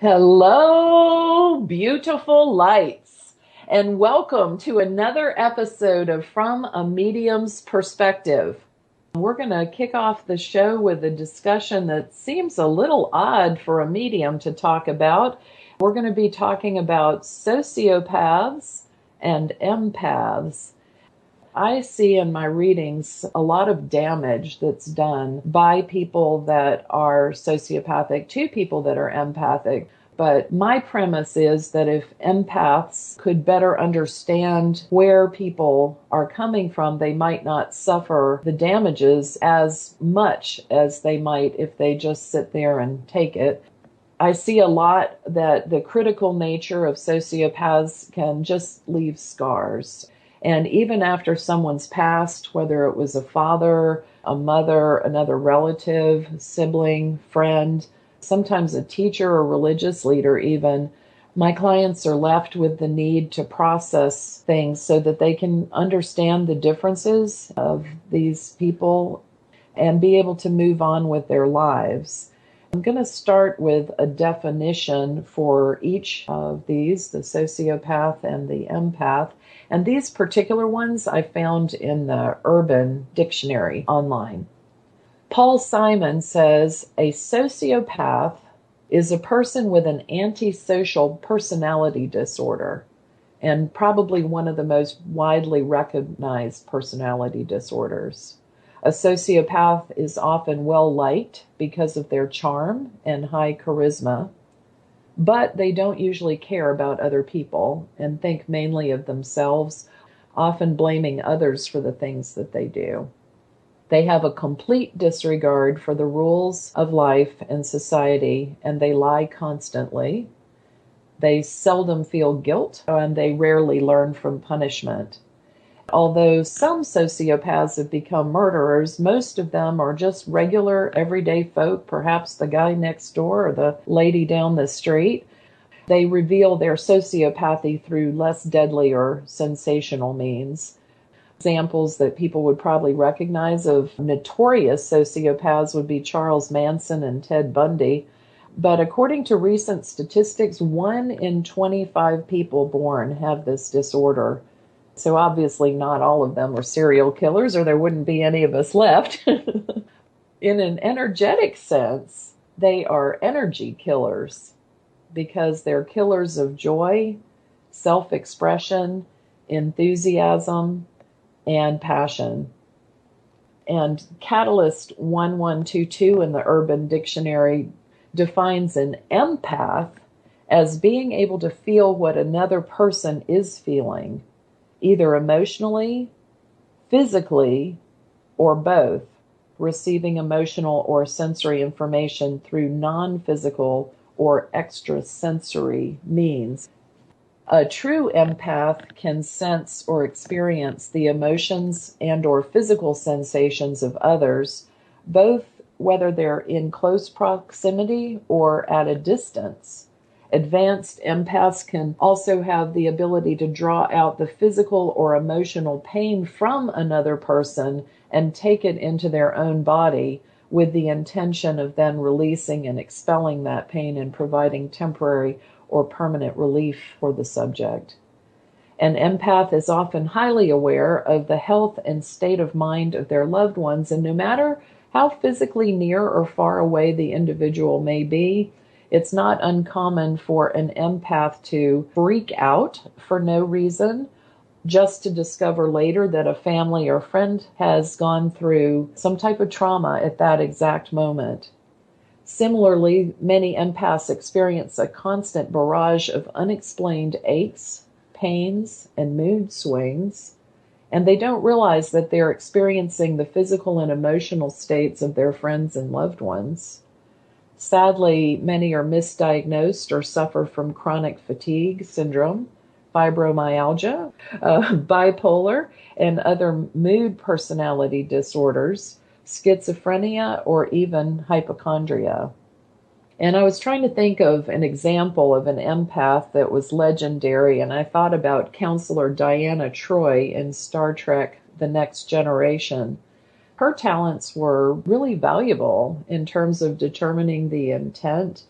Hello, beautiful lights, and welcome to another episode of From a Medium's Perspective. We're going to kick off the show with a discussion that seems a little odd for a medium to talk about. We're going to be talking about sociopaths and empaths. I see in my readings a lot of damage that's done by people that are sociopathic to people that are empathic. But my premise is that if empaths could better understand where people are coming from, they might not suffer the damages as much as they might if they just sit there and take it. I see a lot that the critical nature of sociopaths can just leave scars. And even after someone's passed, whether it was a father, a mother, another relative, sibling, friend, sometimes a teacher or religious leader even, my clients are left with the need to process things so that they can understand the differences of these people and be able to move on with their lives. I'm going to start with a definition for each of these, the sociopath and the empath. And these particular ones I found in the Urban Dictionary online. Paul Simon says, a sociopath is a person with an antisocial personality disorder, and probably one of the most widely recognized personality disorders. A sociopath is often well-liked because of their charm and high charisma, but they don't usually care about other people and think mainly of themselves, often blaming others for the things that they do. They have a complete disregard for the rules of life and society, and they lie constantly. They seldom feel guilt, and they rarely learn from punishment. Although some sociopaths have become murderers, most of them are just regular, everyday folk, perhaps the guy next door or the lady down the street. They reveal their sociopathy through less deadly or sensational means. Examples that people would probably recognize of notorious sociopaths would be Charles Manson and Ted Bundy. But according to recent statistics, 1 in 25 people born have this disorder. So obviously not all of them are serial killers, or there wouldn't be any of us left. In an energetic sense, they are energy killers because they're killers of joy, self-expression, enthusiasm, and passion. And Catalyst 1122 in the Urban Dictionary defines an empath as being able to feel what another person is feeling, either emotionally, physically, or both, receiving emotional or sensory information through non-physical or extrasensory means. A true empath can sense or experience the emotions and or physical sensations of others, both whether they're in close proximity or at a distance. Advanced empaths can also have the ability to draw out the physical or emotional pain from another person and take it into their own body with the intention of then releasing and expelling that pain and providing temporary or permanent relief for the subject. An empath is often highly aware of the health and state of mind of their loved ones, and no matter how physically near or far away the individual may be, it's not uncommon for an empath to freak out for no reason, just to discover later that a family or friend has gone through some type of trauma at that exact moment. Similarly, many empaths experience a constant barrage of unexplained aches, pains, and mood swings, and they don't realize that they're experiencing the physical and emotional states of their friends and loved ones. Sadly, many are misdiagnosed or suffer from chronic fatigue syndrome, fibromyalgia, bipolar, and other mood personality disorders, schizophrenia, or even hypochondria. And I was trying to think of an example of an empath that was legendary, and I thought about Counselor Diana Troy in Star Trek: The Next Generation. Her talents were really valuable in terms of determining the intent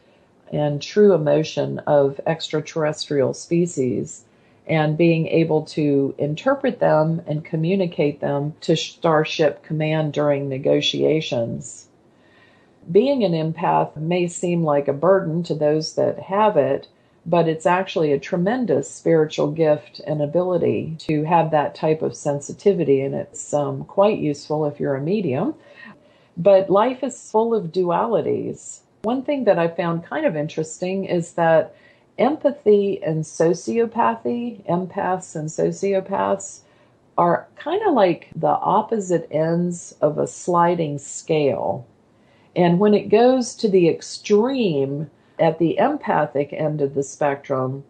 and true emotion of extraterrestrial species, and being able to interpret them and communicate them to Starship Command during negotiations. Being an empath may seem like a burden to those that have it, but it's actually a tremendous spiritual gift and ability to have that type of sensitivity, and it's quite useful if you're a medium. But life is full of dualities. One thing that I found kind of interesting is that empathy and sociopathy, empaths and sociopaths, are kind of like the opposite ends of a sliding scale. And when it goes to the extreme at the empathic end of the spectrum,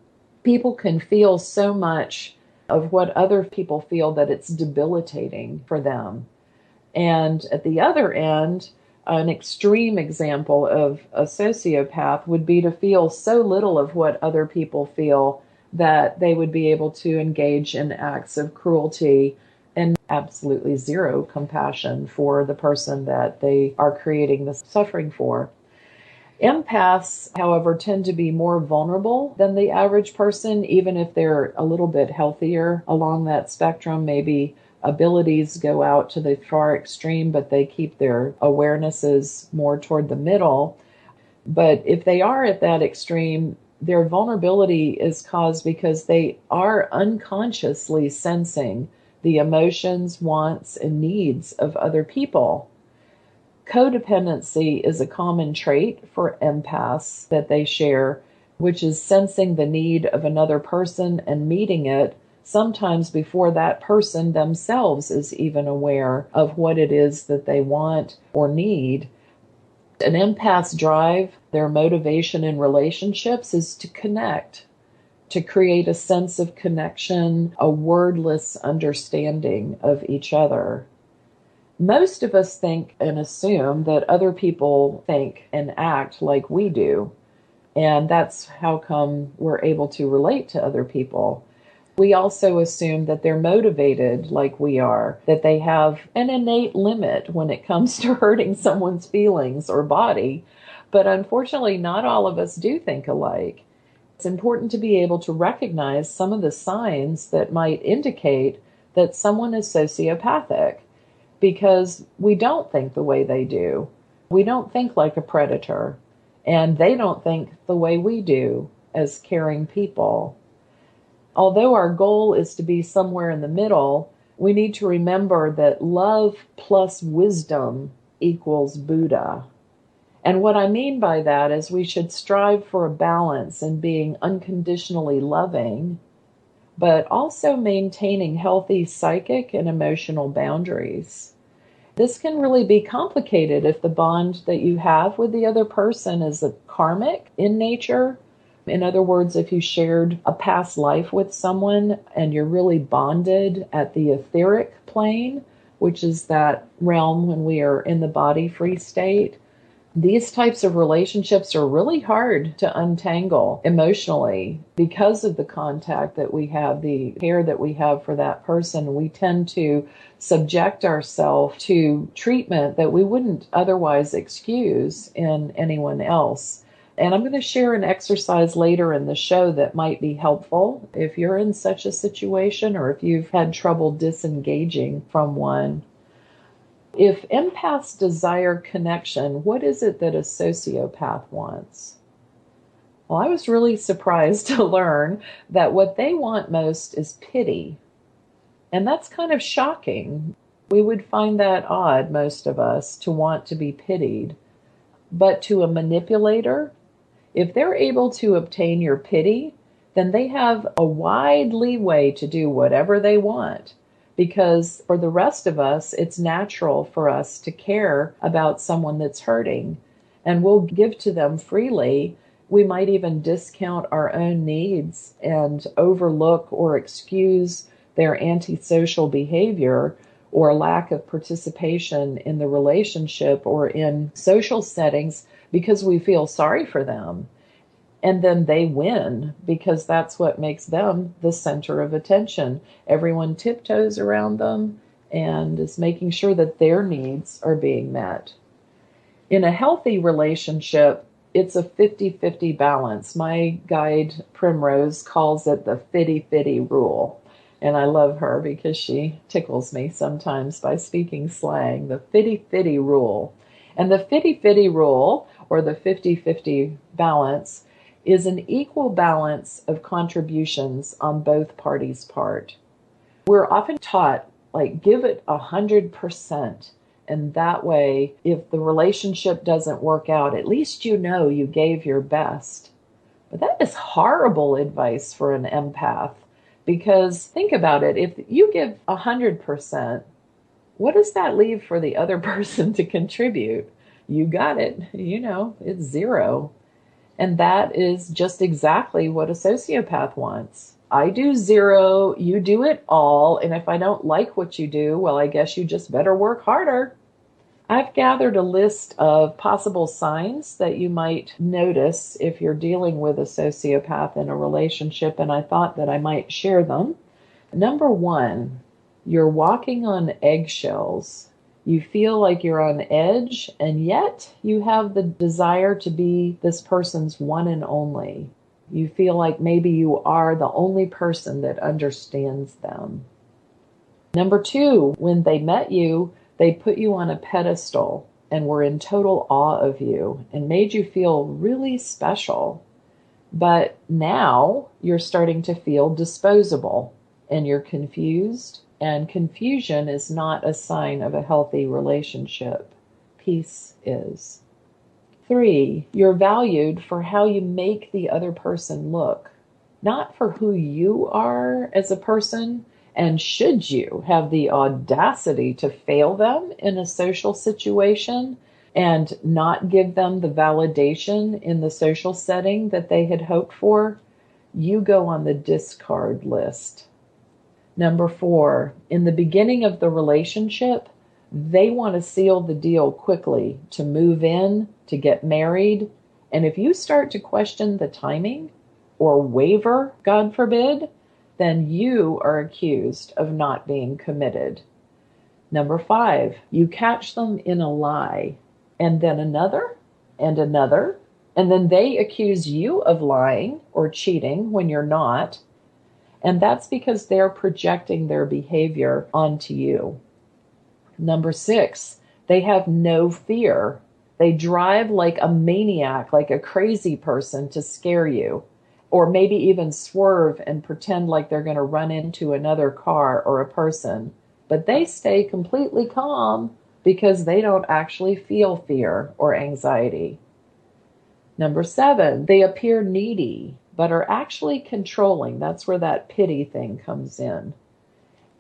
people can feel so much of what other people feel that it's debilitating for them. And at the other end, an extreme example of a sociopath would be to feel so little of what other people feel that they would be able to engage in acts of cruelty and absolutely zero compassion for the person that they are creating the suffering for. Empaths, however, tend to be more vulnerable than the average person, even if they're a little bit healthier along that spectrum. Maybe abilities go out to the far extreme, but they keep their awarenesses more toward the middle. But if they are at that extreme, their vulnerability is caused because they are unconsciously sensing the emotions, wants, and needs of other people. Codependency is a common trait for empaths that they share, which is sensing the need of another person and meeting it, sometimes before that person themselves is even aware of what it is that they want or need. An empath's drive, their motivation in relationships, is to connect, to create a sense of connection, a wordless understanding of each other. Most of us think and assume that other people think and act like we do, and that's how come we're able to relate to other people. We also assume that they're motivated like we are, that they have an innate limit when it comes to hurting someone's feelings or body. But unfortunately, not all of us do think alike. It's important to be able to recognize some of the signs that might indicate that someone is sociopathic, because we don't think the way they do. We don't think like a predator, and they don't think the way we do as caring people. Although our goal is to be somewhere in the middle, we need to remember that love plus wisdom equals Buddha. And what I mean by that is we should strive for a balance in being unconditionally loving, but also maintaining healthy psychic and emotional boundaries. This can really be complicated if the bond that you have with the other person is a karmic in nature. In other words, if you shared a past life with someone and you're really bonded at the etheric plane, which is that realm when we are in the body-free state, these types of relationships are really hard to untangle emotionally because of the contact that we have, the care that we have for that person. We tend to subject ourselves to treatment that we wouldn't otherwise excuse in anyone else. And I'm going to share an exercise later in the show that might be helpful if you're in such a situation or if you've had trouble disengaging from one. If empaths desire connection, what is it that a sociopath wants? Well, I was really surprised to learn that what they want most is pity. And that's kind of shocking. We would find that odd, most of us, to want to be pitied. But to a manipulator, if they're able to obtain your pity, then they have a wide leeway to do whatever they want. Because for the rest of us, it's natural for us to care about someone that's hurting, and we'll give to them freely. We might even discount our own needs and overlook or excuse their antisocial behavior or lack of participation in the relationship or in social settings because we feel sorry for them. And then they win because that's what makes them the center of attention. Everyone tiptoes around them and is making sure that their needs are being met. In a healthy relationship, it's a 50-50 balance. My guide, Primrose, calls it the fitty-fitty rule. And I love her because she tickles me sometimes by speaking slang, the fitty-fitty rule. And the fitty-fitty rule, or the 50-50 balance, is an equal balance of contributions on both parties' part. We're often taught, like, give it 100%. And that way, if the relationship doesn't work out, at least you know you gave your best. But that is horrible advice for an empath. Because think about it, if you give 100%, what does that leave for the other person to contribute? You got it, it's zero. And that is just exactly what a sociopath wants. I do zero, you do it all, and if I don't like what you do, well, I guess you just better work harder. I've gathered a list of possible signs that you might notice if you're dealing with a sociopath in a relationship, and I thought that I might share them. Number 1, you're walking on eggshells. You feel like you're on edge, and yet you have the desire to be this person's one and only. You feel like maybe you are the only person that understands them. Number 2, when they met you, they put you on a pedestal and were in total awe of you and made you feel really special. But now you're starting to feel disposable and you're confused, and confusion is not a sign of a healthy relationship. Peace is. 3, you're valued for how you make the other person look, not for who you are as a person. And should you have the audacity to fail them in a social situation and not give them the validation in the social setting that they had hoped for, you go on the discard list. Number 4, in the beginning of the relationship, they want to seal the deal quickly, to move in, to get married. And if you start to question the timing or waver, God forbid, then you are accused of not being committed. Number 5, you catch them in a lie, and then another, and another, and then they accuse you of lying or cheating when you're not. And that's because they're projecting their behavior onto you. Number 6, they have no fear. They drive like a maniac, like a crazy person, to scare you. Or maybe even swerve and pretend like they're going to run into another car or a person. But they stay completely calm because they don't actually feel fear or anxiety. Number 7, they appear needy, but are actually controlling. That's where that pity thing comes in.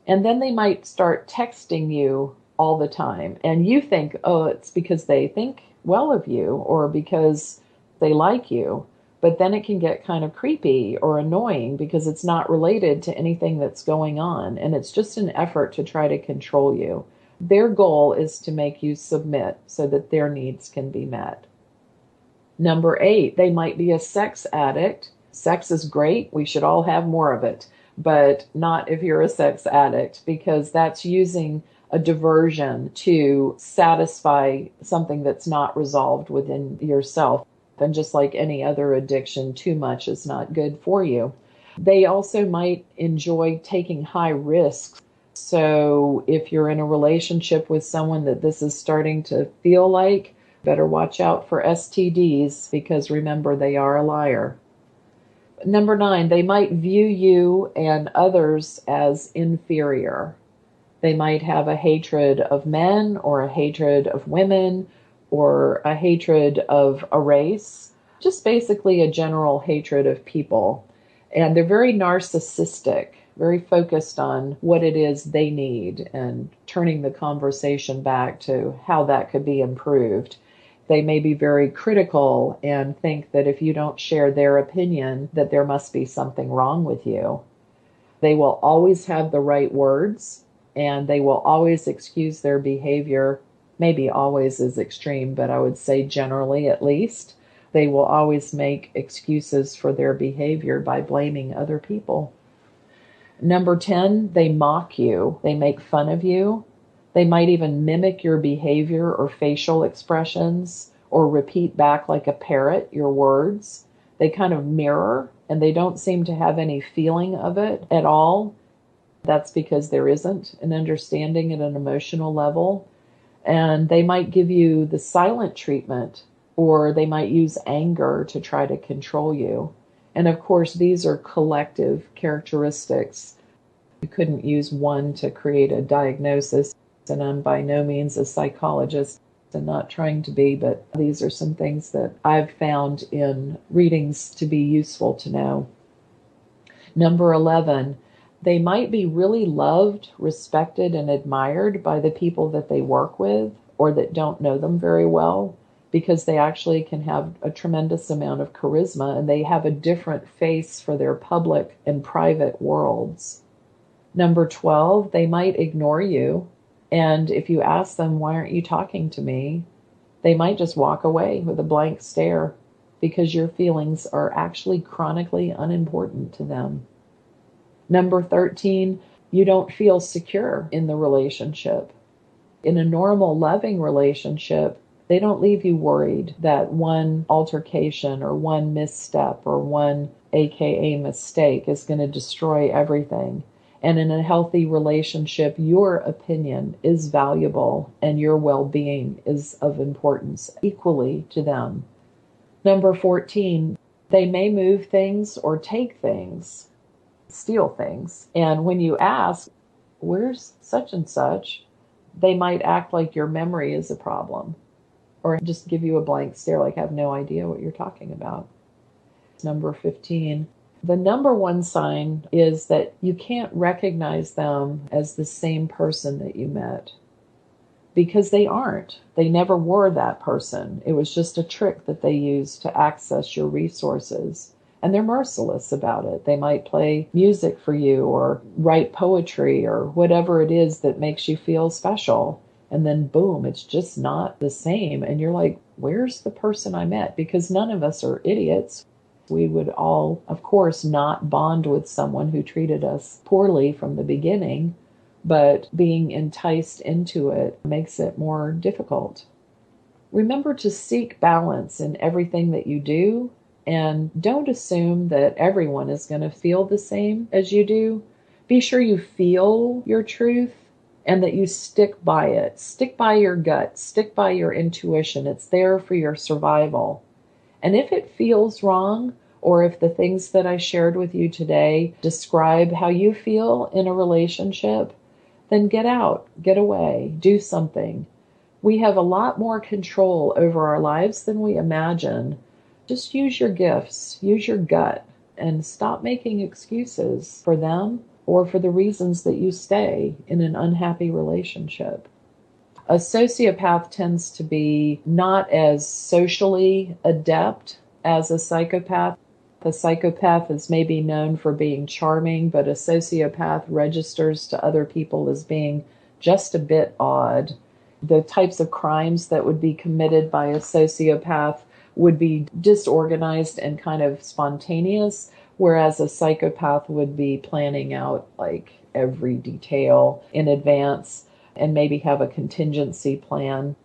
And then they might start texting you all the time. And you think, oh, it's because they think well of you or because they like you. But then it can get kind of creepy or annoying because it's not related to anything that's going on. And it's just an effort to try to control you. Their goal is to make you submit so that their needs can be met. Number 8, they might be a sex addict. Sex is great. We should all have more of it. But not if you're a sex addict, because that's using a diversion to satisfy something that's not resolved within yourself. And just like any other addiction, too much is not good for you. They also might enjoy taking high risks. So if you're in a relationship with someone that this is starting to feel like, better watch out for STDs, because remember, they are a liar. Number 9, they might view you and others as inferior. They might have a hatred of men or a hatred of women or a hatred of a race, just basically a general hatred of people. And they're very narcissistic, very focused on what it is they need and turning the conversation back to how that could be improved. They may be very critical and think that if you don't share their opinion, that there must be something wrong with you. They will always have the right words, and they will always excuse their behavior. Maybe always is extreme, but I would say generally at least. They will always make excuses for their behavior by blaming other people. Number 10, they mock you. They make fun of you. They might even mimic your behavior or facial expressions or repeat back like a parrot your words. They kind of mirror, and they don't seem to have any feeling of it at all. That's because there isn't an understanding at an emotional level. And they might give you the silent treatment, or they might use anger to try to control you. And of course, these are collective characteristics. You couldn't use one to create a diagnosis, and I'm by no means a psychologist and not trying to be, but these are some things that I've found in readings to be useful to know. Number 11, they might be really loved, respected, and admired by the people that they work with or that don't know them very well, because they actually can have a tremendous amount of charisma and they have a different face for their public and private worlds. Number 12, they might ignore you. And if you ask them, why aren't you talking to me? They might just walk away with a blank stare because your feelings are actually chronically unimportant to them. Number 13, you don't feel secure in the relationship. In a normal, loving relationship, they don't leave you worried that one altercation or one misstep or one AKA mistake is going to destroy everything. And in a healthy relationship, your opinion is valuable and your well-being is of importance equally to them. Number 14, they may move things or take things, steal things. And when you ask, where's such and such, they might act like your memory is a problem or just give you a blank stare like I have no idea what you're talking about. Number 15, the number one sign is that you can't recognize them as the same person that you met, because they aren't. They never were that person. It was just a trick that they used to access your resources. And they're merciless about it. They might play music for you or write poetry or whatever it is that makes you feel special. And then boom, it's just not the same. And you're like, where's the person I met? Because none of us are idiots. We would all, of course, not bond with someone who treated us poorly from the beginning, but being enticed into it makes it more difficult. Remember to seek balance in everything that you do, and don't assume that everyone is going to feel the same as you do. Be sure you feel your truth and that you stick by it. Stick by your gut. Stick by your intuition. It's there for your survival. And if it feels wrong, or if the things that I shared with you today describe how you feel in a relationship, then get out, get away, do something. We have a lot more control over our lives than we imagine. Just use your gifts, use your gut, and stop making excuses for them or for the reasons that you stay in an unhappy relationship. A sociopath tends to be not as socially adept as a psychopath. The psychopath is maybe known for being charming, but a sociopath registers to other people as being just a bit odd. The types of crimes that would be committed by a sociopath would be disorganized and kind of spontaneous, whereas a psychopath would be planning out like every detail in advance and maybe have a contingency plan.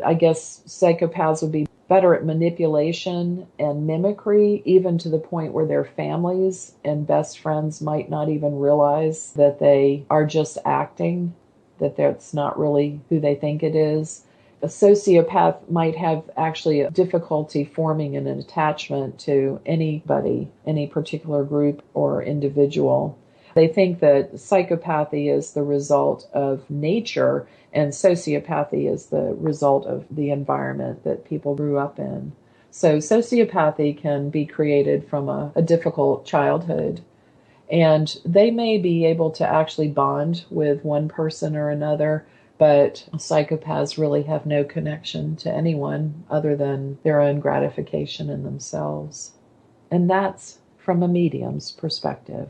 I guess psychopaths would be better at manipulation and mimicry, even to the point where their families and best friends might not even realize that they are just acting, that that's not really who they think it is. A sociopath might have actually a difficulty forming an attachment to anybody, any particular group or individual. They think that psychopathy is the result of nature and sociopathy is the result of the environment that people grew up in. So sociopathy can be created from a difficult childhood. And they may be able to actually bond with one person or another, but psychopaths really have no connection to anyone other than their own gratification in themselves. And that's from a medium's perspective.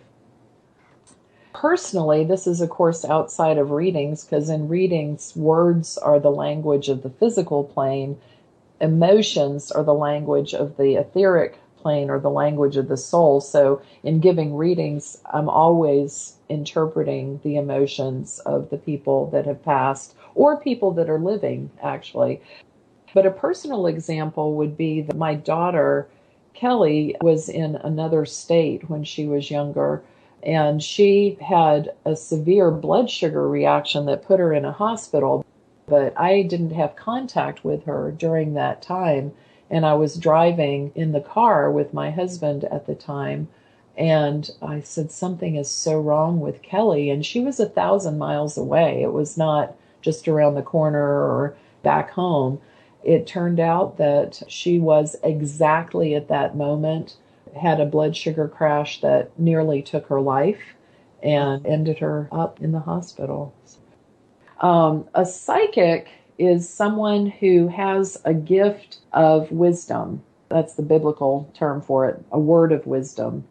Personally, this is, of course, outside of readings, because in readings, words are the language of the physical plane, emotions are the language of the etheric plane or the language of the soul. So in giving readings, I'm always interpreting the emotions of the people that have passed or people that are living, actually. But a personal example would be that my daughter, Kelly, was in another state when she was younger, and she had a severe blood sugar reaction that put her in a hospital. But I didn't have contact with her during that time, and I was driving in the car with my husband at the time. And I said, something is so wrong with Kelly. And she was 1,000 miles away. It was not just around the corner or back home. It turned out that she was exactly at that moment, had a blood sugar crash that nearly took her life and ended her up in the hospital. A psychic is someone who has a gift of wisdom. That's the biblical term for it, a word of wisdom.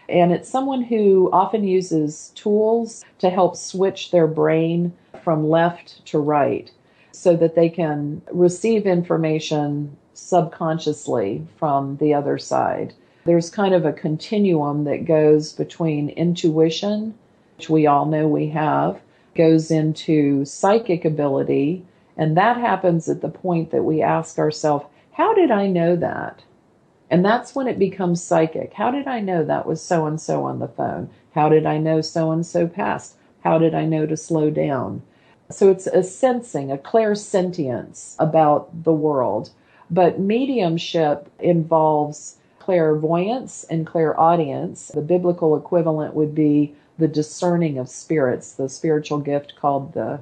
And it's someone who often uses tools to help switch their brain from left to right so that they can receive information subconsciously from the other side. There's kind of a continuum that goes between intuition, which we all know we have, goes into psychic ability, and that happens at the point that we ask ourselves, how did I know that? And that's when it becomes psychic. How did I know that was so-and-so on the phone? How did I know so-and-so passed? How did I know to slow down? So it's a sensing, a clairsentience about the world. But mediumship involves clairvoyance and clairaudience. The biblical equivalent would be the discerning of spirits, the spiritual gift called the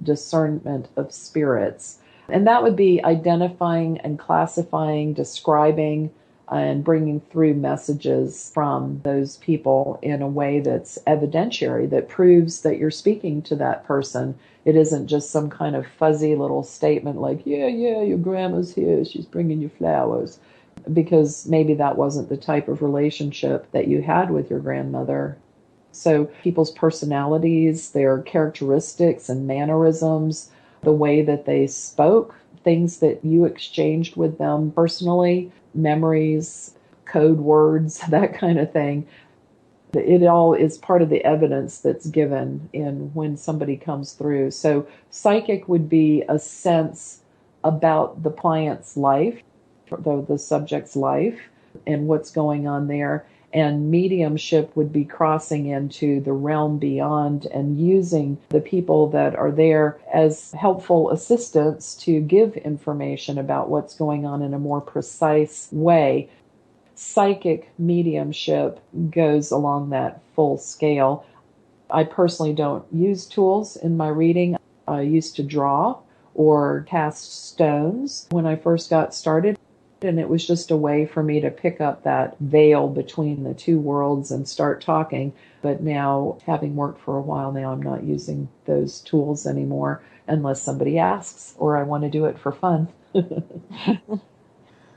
discernment of spirits. And that would be identifying and classifying, describing, and bringing through messages from those people in a way that's evidentiary, that proves that you're speaking to that person. It isn't just some kind of fuzzy little statement like, yeah, your grandma's here, she's bringing you flowers, because maybe that wasn't the type of relationship that you had with your grandmother. So people's personalities, their characteristics and mannerisms, the way that they spoke, things that you exchanged with them personally, memories, code words, that kind of thing. It all is part of the evidence that's given in when somebody comes through. So psychic would be a sense about the client's life, the subject's life, and what's going on there. And mediumship would be crossing into the realm beyond and using the people that are there as helpful assistants to give information about what's going on in a more precise way. Psychic mediumship goes along that full scale. I personally don't use tools in my reading. I used to draw or cast stones when I first got started. And it was just a way for me to pick up that veil between the two worlds and start talking. But now, having worked for a while now, I'm not using those tools anymore unless somebody asks or I want to do it for fun.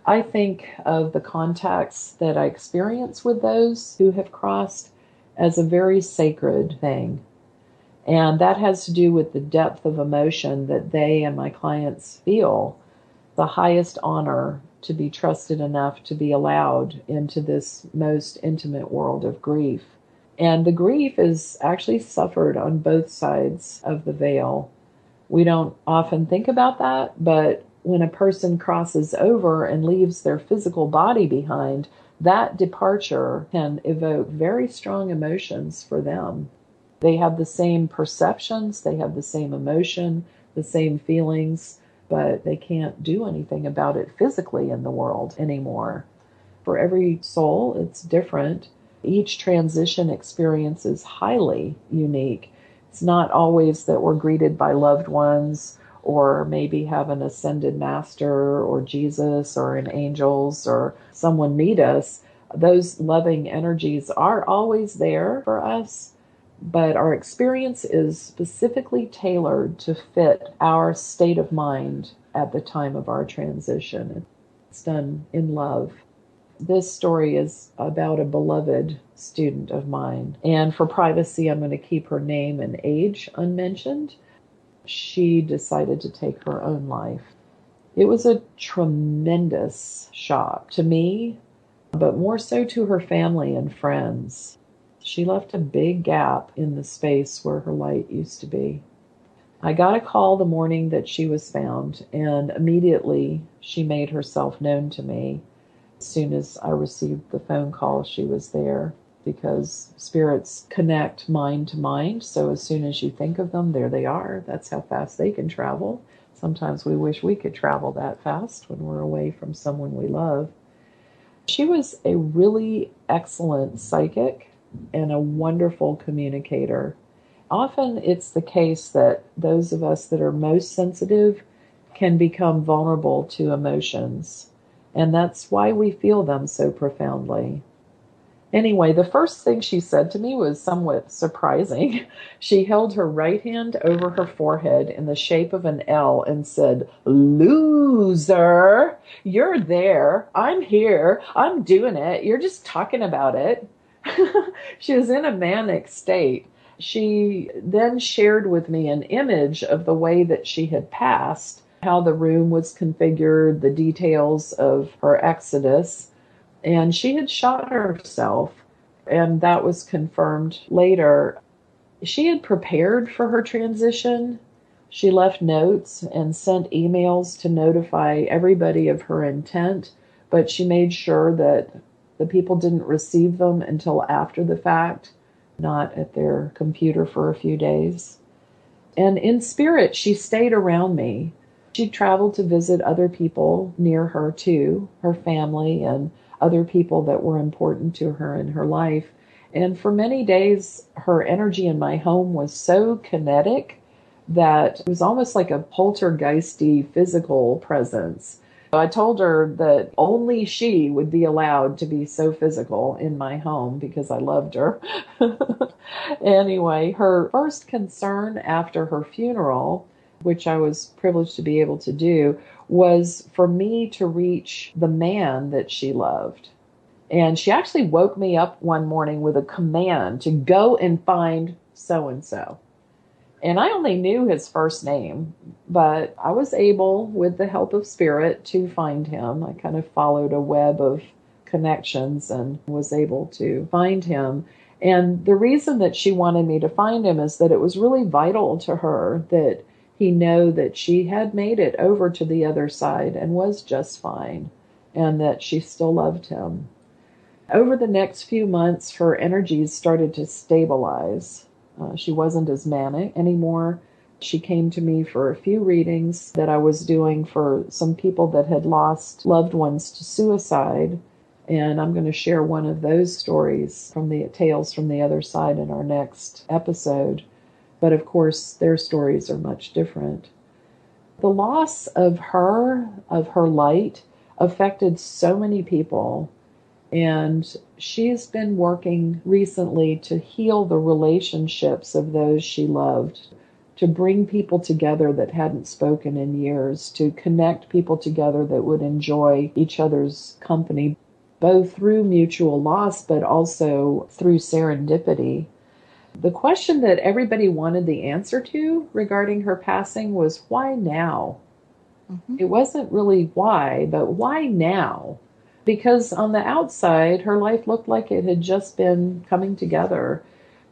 I think of the contacts that I experience with those who have crossed as a very sacred thing. And that has to do with the depth of emotion that they and my clients feel. The highest honor to be trusted enough to be allowed into this most intimate world of grief. And the grief is actually suffered on both sides of the veil. We don't often think about that, but when a person crosses over and leaves their physical body behind, that departure can evoke very strong emotions for them. They have the same perceptions, they have the same emotion, the same feelings, but they can't do anything about it physically in the world anymore. For every soul, it's different. Each transition experience is highly unique. It's not always that we're greeted by loved ones or maybe have an ascended master or Jesus or an angels or someone meet us. Those loving energies are always there for us, but our experience is specifically tailored to fit our state of mind at the time of our transition. It's done in love. This story is about a beloved student of mine. And for privacy, I'm going to keep her name and age unmentioned. She decided to take her own life. It was a tremendous shock to me, but more so to her family and friends. She left a big gap in the space where her light used to be. I got a call the morning that she was found, and immediately she made herself known to me. As soon as I received the phone call, she was there, because spirits connect mind to mind. So as soon as you think of them, there they are. That's how fast they can travel. Sometimes we wish we could travel that fast when we're away from someone we love. She was a really excellent psychic and a wonderful communicator. Often it's the case that those of us that are most sensitive can become vulnerable to emotions, and that's why we feel them so profoundly. Anyway, the first thing she said to me was somewhat surprising. She held her right hand over her forehead in the shape of an L and said, "Loser, you're there. I'm here. I'm doing it. You're just talking about it." She was in a manic state. She then shared with me an image of the way that she had passed, how the room was configured, the details of her exodus. And she had shot herself, and that was confirmed later. She had prepared for her transition. She left notes and sent emails to notify everybody of her intent, but she made sure that the people didn't receive them until after the fact, not at their computer for a few days. And in spirit, she stayed around me. She traveled to visit other people near her too, her family and other people that were important to her in her life. And for many days, her energy in my home was so kinetic that it was almost like a poltergeisty physical presence. I told her that only she would be allowed to be so physical in my home because I loved her. Anyway, her first concern after her funeral, which I was privileged to be able to do, was for me to reach the man that she loved. And she actually woke me up one morning with a command to go and find so-and-so. And I only knew his first name, but I was able, with the help of spirit, to find him. I kind of followed a web of connections and was able to find him. And the reason that she wanted me to find him is that it was really vital to her that he know that she had made it over to the other side and was just fine, and that she still loved him. Over the next few months, her energies started to stabilize. She wasn't as manic anymore. She came to me for a few readings that I was doing for some people that had lost loved ones to suicide. And I'm going to share one of those stories from the Tales from the Other Side in our next episode. But of course, their stories are much different. The loss of her light, affected so many people. And she's been working recently to heal the relationships of those she loved, to bring people together that hadn't spoken in years, to connect people together that would enjoy each other's company, both through mutual loss, but also through serendipity. The question that everybody wanted the answer to regarding her passing was, why now? It wasn't really why, but why now? Because on the outside, her life looked like it had just been coming together.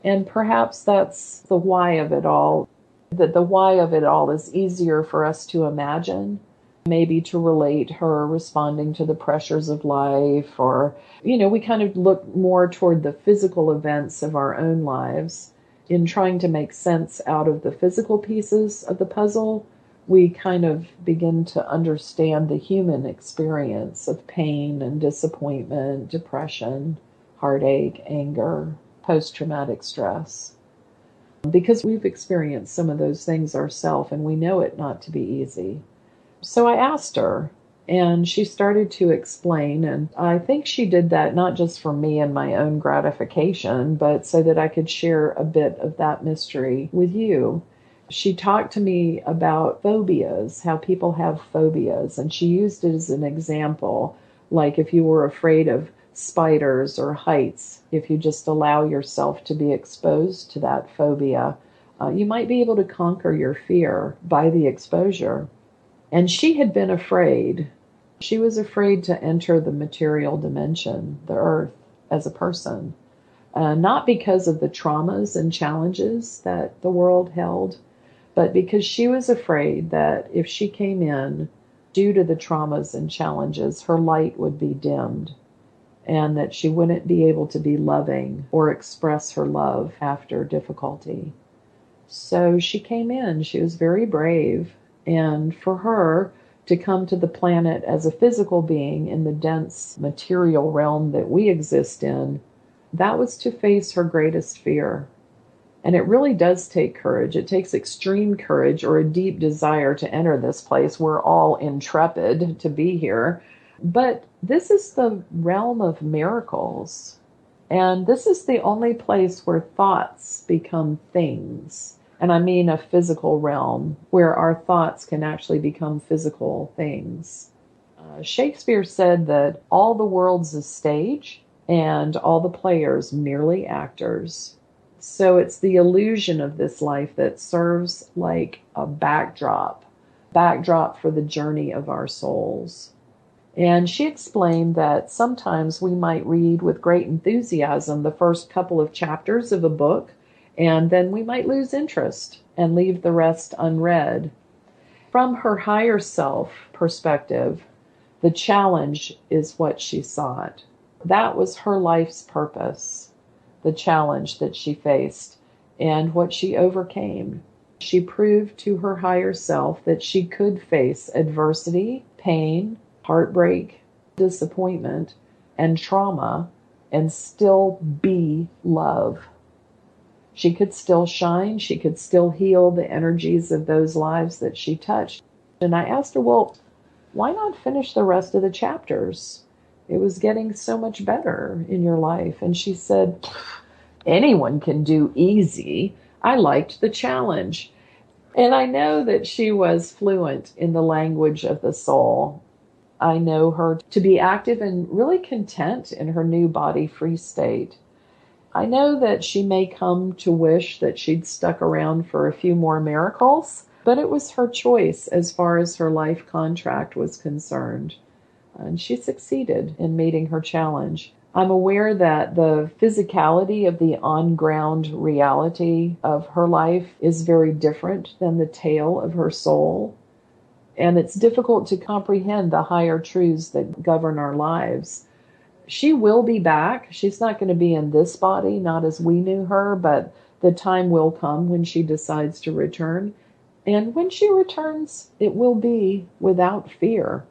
And perhaps that's the why of it all, that the why of it all is easier for us to imagine, maybe to relate her responding to the pressures of life, or, we kind of look more toward the physical events of our own lives. In trying to make sense out of the physical pieces of the puzzle, we kind of begin to understand the human experience of pain and disappointment, depression, heartache, anger, post-traumatic stress. Because we've experienced some of those things ourselves, and we know it not to be easy. So I asked her, and she started to explain, and I think she did that not just for me and my own gratification, but so that I could share a bit of that mystery with you. She talked to me about phobias, how people have phobias, and she used it as an example, like if you were afraid of spiders or heights, if you just allow yourself to be exposed to that phobia, you might be able to conquer your fear by the exposure. And she had been afraid. She was afraid to enter the material dimension, the earth, as a person, not because of the traumas and challenges that the world held, But because she was afraid that if she came in, due to the traumas and challenges, her light would be dimmed and that she wouldn't be able to be loving or express her love after difficulty. So she came in. She was very brave. And for her to come to the planet as a physical being in the dense material realm that we exist in, that was to face her greatest fear. And it really does take courage. It takes extreme courage or a deep desire to enter this place. We're all intrepid to be here. But this is the realm of miracles. And this is the only place where thoughts become things. And I mean a physical realm where our thoughts can actually become physical things. Shakespeare said that all the world's a stage and all the players merely actors. So it's the illusion of this life that serves like a backdrop for the journey of our souls. And she explained that sometimes we might read with great enthusiasm the first couple of chapters of a book, and then we might lose interest and leave the rest unread. From her higher self perspective, the challenge is what she sought. That was her life's purpose, the challenge that she faced and what she overcame. She proved to her higher self that she could face adversity, pain, heartbreak, disappointment, and trauma and still be love. She could still shine. She could still heal the energies of those lives that she touched. And I asked her, well, why not finish the rest of the chapters? It was getting so much better in your life. And she said, anyone can do easy. I liked the challenge. And I know that she was fluent in the language of the soul. I know her to be active and really content in her new body-free state. I know that she may come to wish that she'd stuck around for a few more miracles, but it was her choice as far as her life contract was concerned. And she succeeded in meeting her challenge. I'm aware that the physicality of the on-ground reality of her life is very different than the tale of her soul. And it's difficult to comprehend the higher truths that govern our lives. She will be back. She's not going to be in this body, not as we knew her, but the time will come when she decides to return. And when she returns, it will be without fear.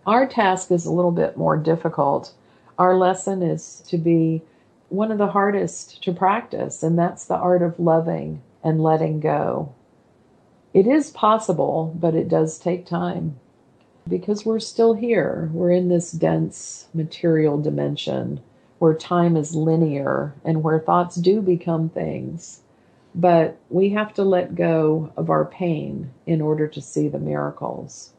Our task is a little bit more difficult. Our lesson is to be one of the hardest to practice, and that's the art of loving and letting go. It is possible, but it does take time. Because we're still here. We're in this dense material dimension where time is linear and where thoughts do become things. But we have to let go of our pain in order to see the miracles.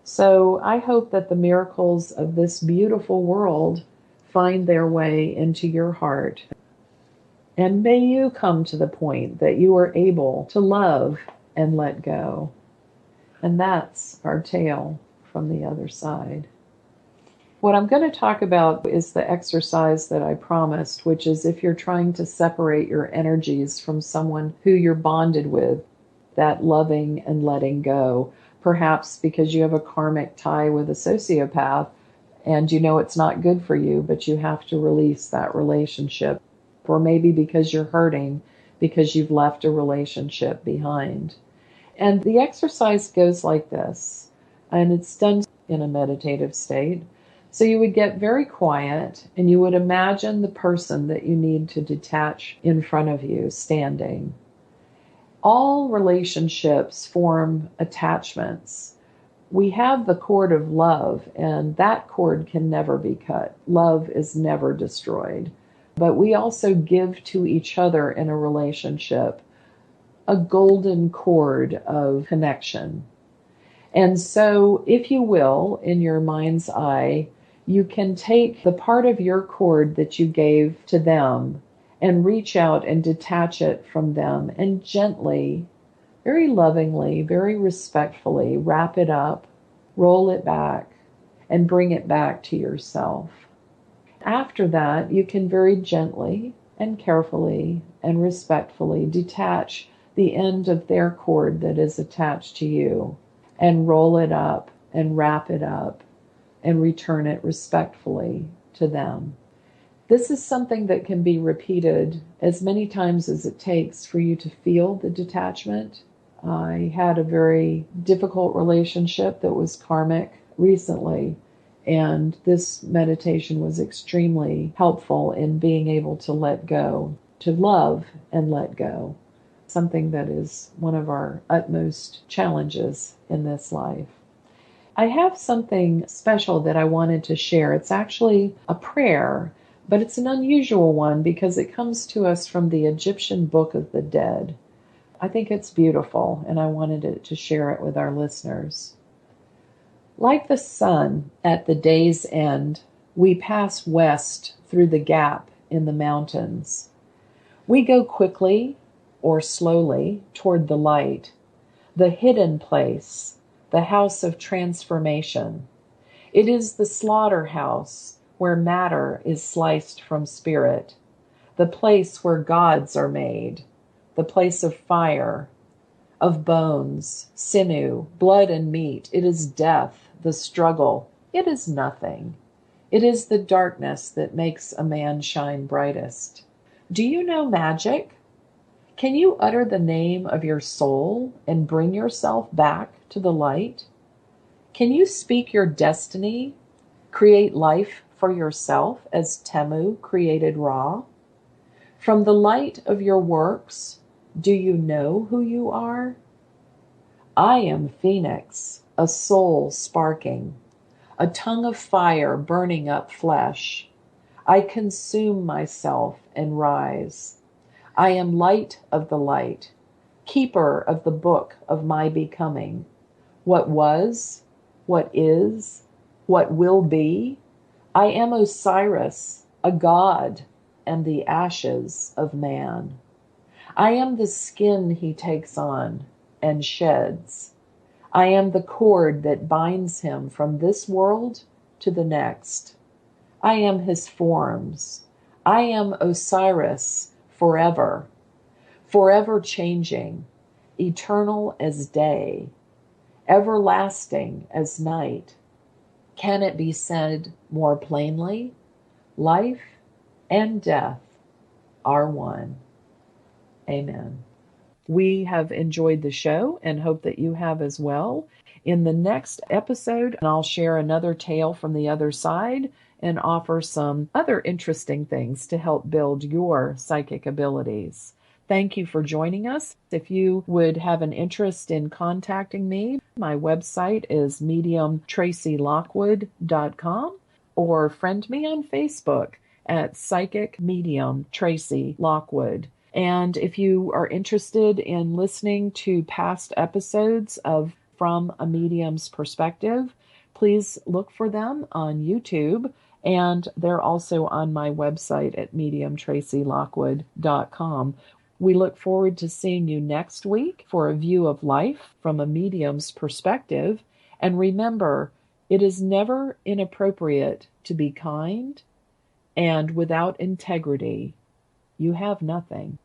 So I hope that the miracles of this beautiful world find their way into your heart. And may you come to the point that you are able to love and let go. And that's our tale from the other side. What I'm going to talk about is the exercise that I promised, which is if you're trying to separate your energies from someone who you're bonded with, that loving and letting go, perhaps because you have a karmic tie with a sociopath and you know it's not good for you, but you have to release that relationship. Or maybe because you're hurting because you've left a relationship behind. And the exercise goes like this. And it's done in a meditative state. So you would get very quiet and you would imagine the person that you need to detach in front of you standing. All relationships form attachments. We have the cord of love, and that cord can never be cut. Love is never destroyed. But we also give to each other in a relationship a golden cord of connection. And so, if you will, in your mind's eye, you can take the part of your cord that you gave to them and reach out and detach it from them and gently, very lovingly, very respectfully wrap it up, roll it back, and bring it back to yourself. After that, you can very gently and carefully and respectfully detach the end of their cord that is attached to you and roll it up and wrap it up and return it respectfully to them. This is something that can be repeated as many times as it takes for you to feel the detachment. I had a very difficult relationship that was karmic recently, and this meditation was extremely helpful in being able to let go, to love and let go, something that is one of our utmost challenges in this life. I have something special that I wanted to share. It's actually a prayer, but it's an unusual one because it comes to us from the Egyptian Book of the Dead. I think it's beautiful, and I wanted to share it with our listeners. Like the sun at the day's end, we pass west through the gap in the mountains. We go quickly or slowly toward the light, the hidden place, the house of transformation. It is the slaughterhouse where matter is sliced from spirit, the place where gods are made, the place of fire, of bones, sinew, blood and meat. It is death, the struggle. It is nothing. It is the darkness that makes a man shine brightest. Do you know magic? Can you utter the name of your soul and bring yourself back to the light? Can you speak your destiny, create life for yourself as Temu created Ra? From the light of your works, do you know who you are? I am Phoenix, a soul sparking, a tongue of fire burning up flesh. I consume myself and rise. I am light of the light, keeper of the book of my becoming. What was, what is, what will be. I am Osiris, a god, and the ashes of man. I am the skin he takes on and sheds. I am the cord that binds him from this world to the next. I am his forms. I am Osiris forever, forever changing, eternal as day, everlasting as night. Can it be said more plainly? Life and death are one. Amen. We have enjoyed the show and hope that you have as well. In the next episode, I'll share another tale from the other side and offer some other interesting things to help build your psychic abilities. Thank you for joining us. If you would have an interest in contacting me, my website is mediumtracylockwood.com, or friend me on Facebook at Psychic Medium Tracey Lockwood. And if you are interested in listening to past episodes of From a Medium's Perspective, please look for them on YouTube, and they're also on my website at mediumtracylockwood.com. We look forward to seeing you next week for a view of life from a medium's perspective. And remember, it is never inappropriate to be kind, and without integrity, you have nothing.